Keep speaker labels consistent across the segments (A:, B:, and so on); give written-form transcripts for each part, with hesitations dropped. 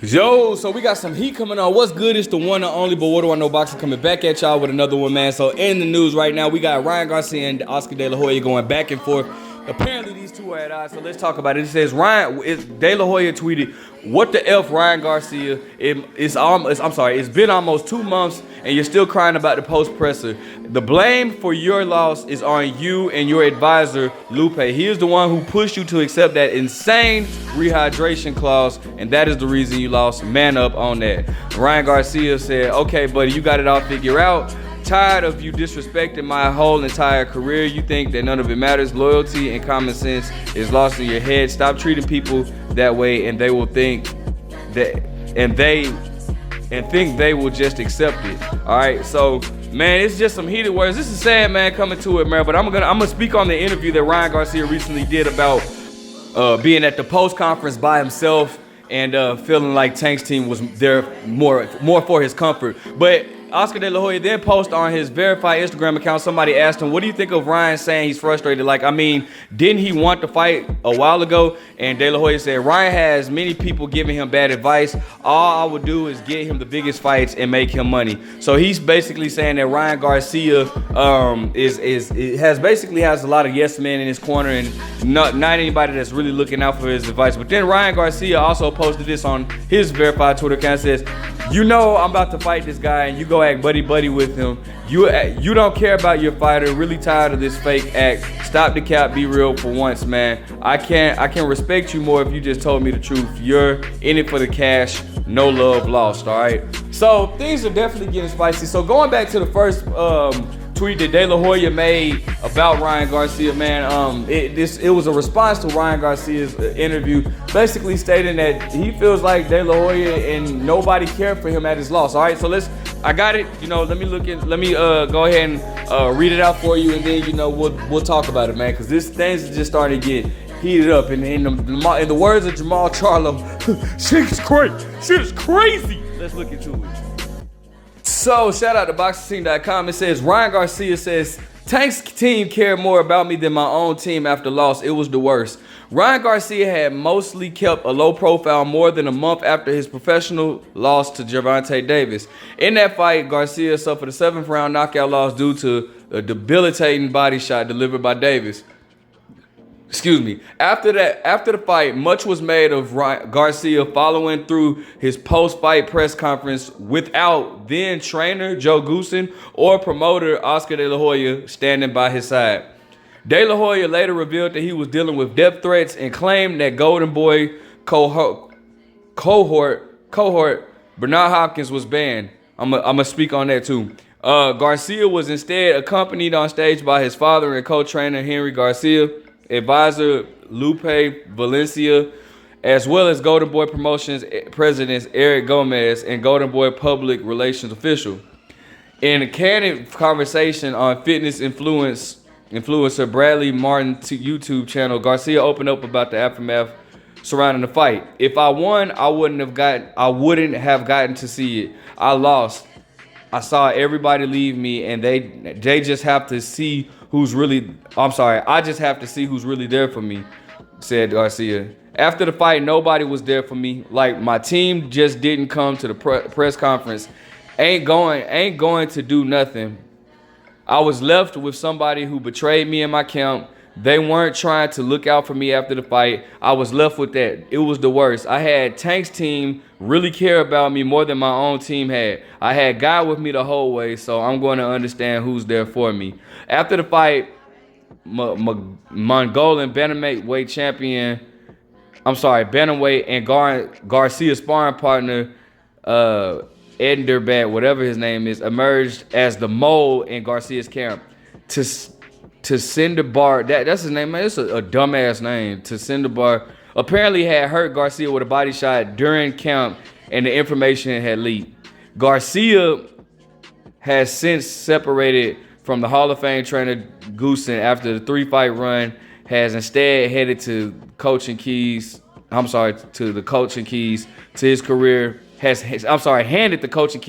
A: Yo, so we got some heat coming on. What's good? It's the one and only, but what do I know boxing coming back at y'all with another one, man. So in the news right now, we got Ryan Garcia and Oscar De La Hoya going back and forth. Apparently these two are at odds, so let's talk about it. It says De La Hoya tweeted, "What the F, Ryan Garcia? It's been almost 2 months and you're still crying about the post presser. The blame for your loss is on you and your advisor, Lupe. He is the one who pushed you to accept that insane rehydration clause, and that is the reason you lost. Man up on that." Ryan Garcia said, "Okay, buddy, you got it all figured out. Tired of you disrespecting my whole entire career. You think that none of it matters. Loyalty and common sense is lost in your head. Stop treating people that way, and they will think that, and think they will just accept it." All right, so man, it's just some heated words. This is sad, man, coming to it, man. But I'm gonna speak on the interview that Ryan Garcia recently did about being at the post conference by himself and feeling like Tank's team was there more for his comfort. But Oscar De La Hoya then posted on his verified Instagram account, somebody asked him, "What do you think of Ryan saying he's frustrated? Like, I mean, didn't he want to fight a while ago?" And De La Hoya said, "Ryan has many people giving him bad advice. All I would do is get him the biggest fights and make him money." So he's basically saying that Ryan Garcia has a lot of yes men in his corner and not anybody that's really looking out for his advice. But then Ryan Garcia also posted this on his verified Twitter account. Says, "You know I'm about to fight this guy and you go act buddy with him. You don't care about your fighter. Really tired of this fake act. Stop the cap, be real for once, man. I can respect you more if you just told me the truth. You're in it for the cash, no love lost." All right. So things are definitely getting spicy. So going back to the first tweet that De La Hoya made about Ryan Garcia, man, it was a response to Ryan Garcia's interview, basically stating that he feels like De La Hoya and nobody cared for him at his loss. All right, so I got it. Let me go ahead and read it out for you, and then we'll talk about it, man, because this things is just starting to get heated up. And in the words of Jamal Charlo, shit's crazy. Let's look into it. So, shout out to BoxingScene.com. It says, Ryan Garcia says, "Tank's team cared more about me than my own team after loss. It was the worst." Ryan Garcia had mostly kept a low profile more than a month after his professional loss to Gervonta Davis. In that fight, Garcia suffered a 7th round knockout loss due to a debilitating body shot delivered by Davis. Excuse me. After the fight, much was made of Garcia following through his post-fight press conference without then trainer Joe Goosen or promoter Oscar De La Hoya standing by his side. De La Hoya later revealed that he was dealing with death threats and claimed that Golden Boy cohort Bernard Hopkins was banned. I'm gonna speak on that too. Garcia was instead accompanied on stage by his father and co-trainer Henry Garcia, advisor Lupe Valencia, as well as Golden Boy Promotions presidents Eric Gomez and Golden Boy public relations official. In a candid conversation on fitness influencer Bradley Martin's YouTube channel, Garcia opened up about the aftermath surrounding the fight. "If I won, I wouldn't have gotten to see it. I lost. I saw everybody leave me, and they just have to see who's really. I just have to see who's really there for me," said Garcia. "After the fight, nobody was there for me. Like, my team just didn't come to the press conference. Ain't going to do nothing. I was left with somebody who betrayed me in my camp. They weren't trying to look out for me after the fight. I was left with that. It was the worst. I had Tank's team really care about me more than my own team had. I had God with me the whole way, so I'm going to understand who's there for me." After the fight, Mongolian bantamweight champion, bantamweight and Garcia sparring partner, Enderbat, whatever his name is, emerged as the mole in Garcia's camp. To Cinderbar, that's his name, man. It's a dumbass name. To Cinderbar apparently had hurt Garcia with a body shot during camp, and the information had leaked. Garcia has since separated from the Hall of Fame trainer Goosen after the 3-fight run, has instead headed to the coaching keys to his career. Handed the coaching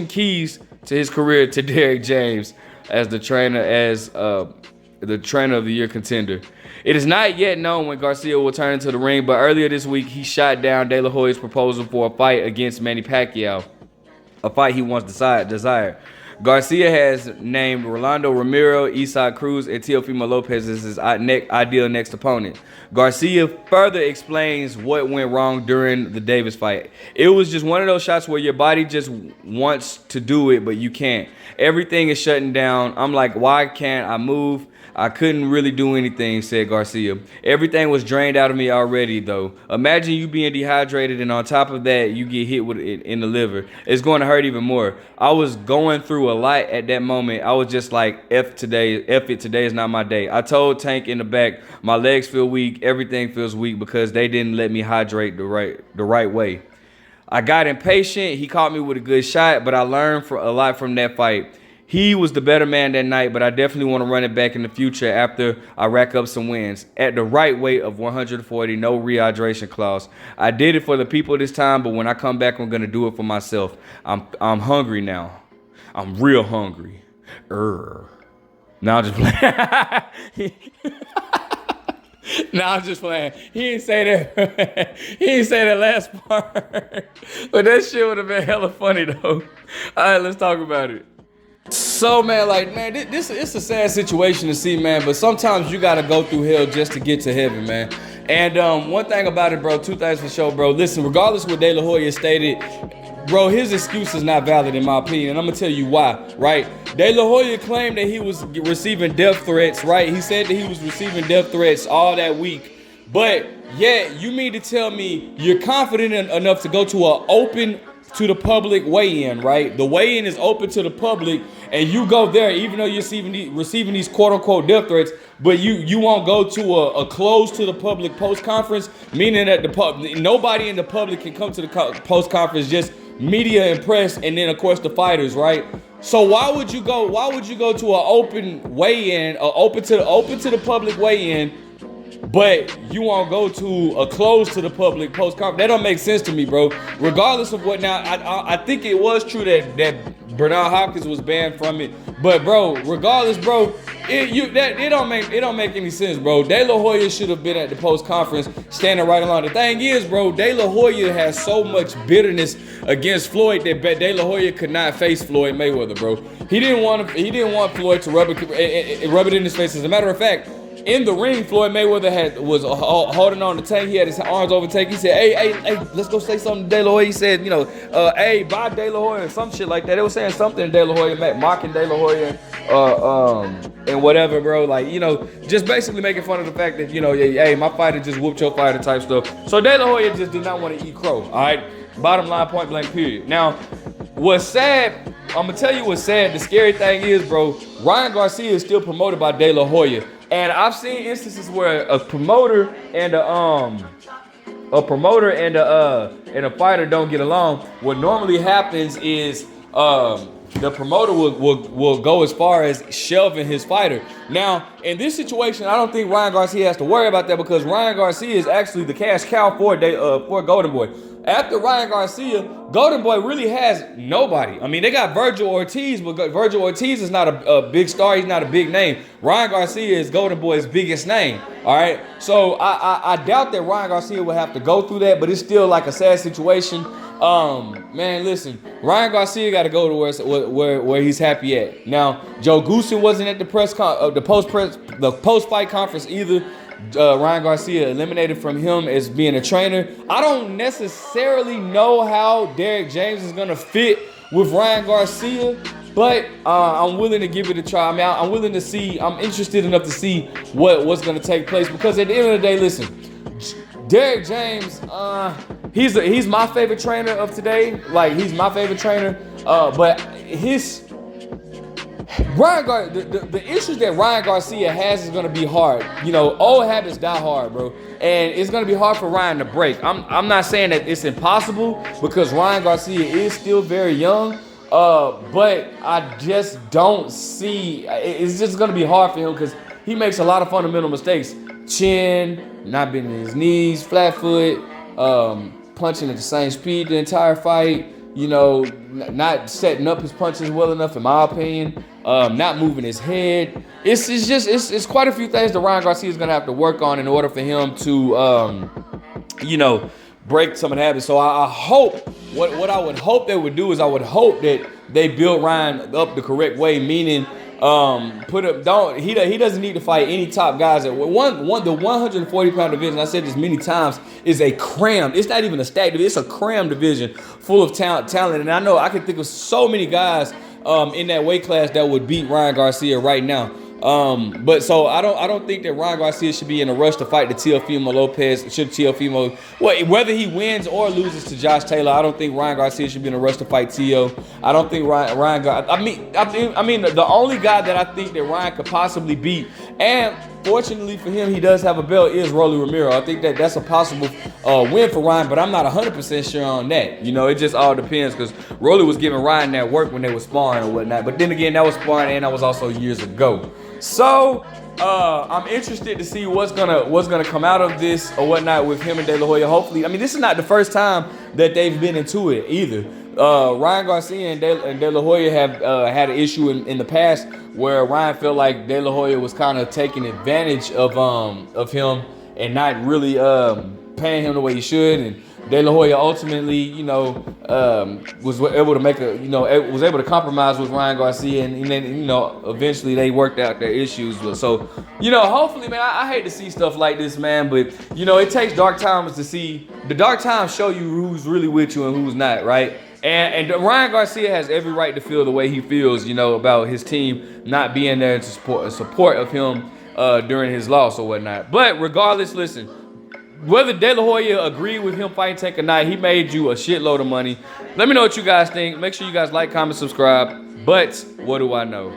A: keys to his career to Derek James as the trainer, as the Trainer of the Year contender. It is not yet known when Garcia will turn into the ring, but earlier this week he shot down De La Hoya's proposal for a fight against Manny Pacquiao, a fight he once desired. Garcia has named Rolando Romero, Isaac Cruz, and Teofimo Lopez as his ideal next opponent. Garcia further explains what went wrong during the Davis fight. It was just one of those shots where your body just wants to do it, but you can't. Everything is shutting down. I'm like, why can't I move? I couldn't really do anything, said Garcia. Everything was drained out of me already, though. Imagine you being dehydrated, and on top of that, you get hit with it in the liver. It's going to hurt even more. I was going through a lot at that moment. I was just like, F it, today is not my day. I told Tank in the back, my legs feel weak, everything feels weak because they didn't let me hydrate the right way. I got impatient. He caught me with a good shot, but I learned a lot from that fight. He was the better man that night, but I definitely want to run it back in the future after I rack up some wins. At the right weight of 140, no rehydration clause. I did it for the people this time, but when I come back, I'm going to do it for myself. I'm hungry now. I'm real hungry. Now I'm just playing. No, I'm just playing. He didn't say that. He didn't say that last part. But that shit would have been hella funny, though. All right, let's talk about it. So, man, this it's a sad situation to see, man, but sometimes you got to go through hell just to get to heaven, man. And one thing about it, bro, two things for sure, bro. Listen, regardless of what De La Hoya stated, bro, his excuse is not valid in my opinion, and I'm going to tell you why, right? De La Hoya claimed that he was receiving death threats, right? He said that he was receiving death threats all that week. But, yet, you mean to tell me you're confident enough to go to an open to the public weigh-in, right? The weigh-in is open to the public, and you go there even though you're receiving these quote-unquote death threats, but you won't go to a closed to the public post-conference, meaning that nobody in the public can come to the post-conference, just media and press, and then of course the fighters, right? So why would you go to an open weigh-in, open to the public weigh-in, but you won't go to a close to the public post-conference? That don't make sense to me, bro. Regardless of what, now, I think it was true that Bernard Hopkins was banned from it. But, bro, regardless, bro, it don't make any sense, bro. De La Hoya should have been at the post-conference standing right along. The thing is, bro, De La Hoya has so much bitterness against Floyd that De La Hoya could not face Floyd Mayweather, bro. He didn't want Floyd to rub it in his face. As a matter of fact, in the ring, Floyd Mayweather was holding on to Tank. He had his arms over Tank. He said, hey, let's go say something to De La Hoya. He said, hey, bye De La Hoya, and some shit like that. They were saying something to De La Hoya, mocking De La Hoya, and whatever, bro. Like, just basically making fun of the fact that, hey, my fighter just whooped your fighter type stuff. So De La Hoya just did not want to eat crow, all right? Bottom line, point blank, period. Now, what's sad, I'm going to tell you what's sad. The scary thing is, bro, Ryan Garcia is still promoted by De La Hoya. And I've seen instances where a promoter and a fighter don't get along. What normally happens is the promoter will go as far as shelving his fighter. Now, in this situation, I don't think Ryan Garcia has to worry about that because Ryan Garcia is actually the cash cow for Golden Boy. After Ryan Garcia, Golden Boy really has nobody. I mean, they got Virgil Ortiz, but Virgil Ortiz is not a big star. He's not a big name. Ryan Garcia is Golden Boy's biggest name. All right. So I doubt that Ryan Garcia will have to go through that, but it's still like a sad situation. Man, listen, Ryan Garcia got to go to where he's happy at. Now, Joe Goosen wasn't at the post-fight conference either. Ryan Garcia eliminated from him as being a trainer. I don't necessarily know how Derek James is going to fit with Ryan Garcia, but I'm willing to give it a try. I mean, I'm interested enough to see what's going to take place because at the end of the day, listen, Derek James, he's my favorite trainer of today. Like, he's my favorite trainer, but the issues that Ryan Garcia has is going to be hard. Old habits die hard, bro. And it's going to be hard for Ryan to break. I'm not saying that it's impossible because Ryan Garcia is still very young. But I just don't see, it's just going to be hard for him because he makes a lot of fundamental mistakes. Chin, not bending his knees, flat foot, punching at the same speed the entire fight. not setting up his punches well enough, in my opinion. Not moving his head. It's quite a few things that Ryan Garcia is gonna have to work on in order for him to break some of the habits. So I hope what I would hope they would do is I would hope that they build Ryan up the correct way, meaning he doesn't need to fight any top guys. The 140-pound division, I said this many times, is a crammed. It's not even a stacked division. It's a crammed division full of talent. And I know I can think of so many guys in that weight class that would beat Ryan Garcia right now. But so I don't think that Ryan Garcia should be in a rush to fight the Teofimo Lopez. Whether he wins or loses to Josh Taylor, I don't think Ryan Garcia should be in a rush to fight Teo. I don't think I mean the only guy that I think that Ryan could possibly beat, and fortunately for him, he does have a belt, is Rolly Romero. I think that's a possible win for Ryan, but I'm not 100% sure on that. It just all depends, because Rolly was giving Ryan that work when they were sparring or whatnot. But then again, that was sparring, and that was also years ago. So I'm interested to see what's gonna come out of this or whatnot with him and De La Hoya. Hopefully, I mean, this is not the first time that they've been into it either. Ryan Garcia and De La Hoya have had an issue in the past where Ryan felt like De La Hoya was kind of taking advantage of him and not really paying him the way he should, and De La Hoya ultimately, was able to was able to compromise with Ryan Garcia, and then, eventually they worked out their issues. So, hopefully, man, I hate to see stuff like this, man, but, it takes dark times to see. The dark times show you who's really with you and who's not, right? And Ryan Garcia has every right to feel the way he feels, about his team not being there to support of him during his loss or whatnot. But regardless, listen, whether De La Hoya agreed with him fighting Tank or not, he made you a shitload of money. Let me know what you guys think. Make sure you guys like, comment, subscribe. But what do I know?